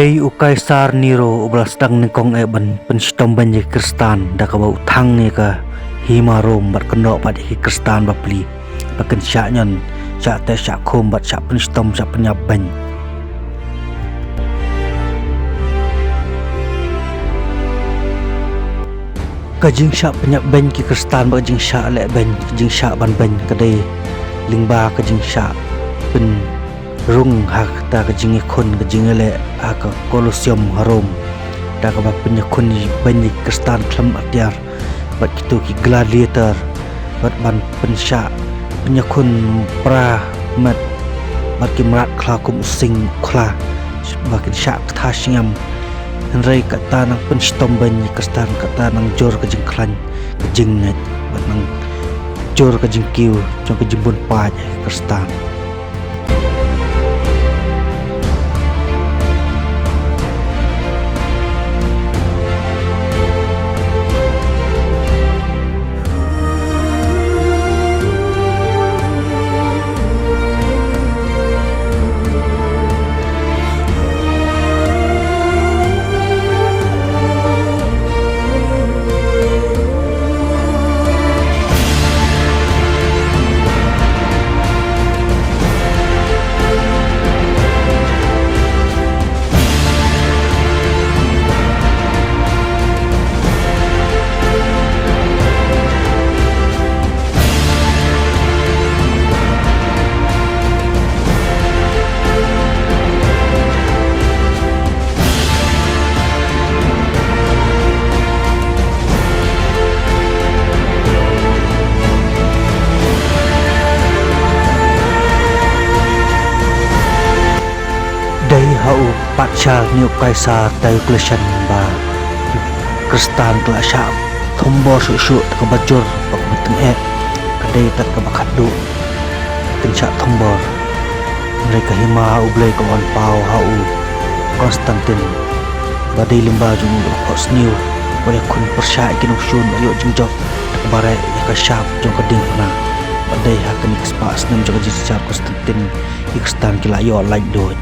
Day Kaisar Nero ublas dang nengkong eban penstom banyak Kristan dah kau utang ni ke hima Rom bat kenok bat Kristan bapli bakan syak nyon syak teh syak kom bat syak penstom syak penyaban kajing syak penyaban ki Kristan bat jing syak lek ban jing syak ban ban kadai lingba kajing syak pen rung hak ta kajing ikon kajing ele aka Colosseum Harom ta ka penyakun banyak Kristan klam atyar bat kitu ki gladiator bat ban pensya penyakun pra mat bat ki merat kla kum sing kla bakin syak tha singam henrai kata nang penstom banyak Kristan kata nang jor kajing klan kajing net bat nang jor kajing kiu jong kajing bun pa Kristan Day hau patcha New Kaisar Diocletian ba Kristan kla syak thombo su ka bajur pak beteng kadai tat ka bakadu kencak thombor mereka hima ublai ka on pau hau Konstantin badai limba jung hos new boleh kun persya kin usun ayo jingjok ka barai ka syap jong ka ding na badai hakan ispas nam jaga jijak Konstantin Kristan kila yo like do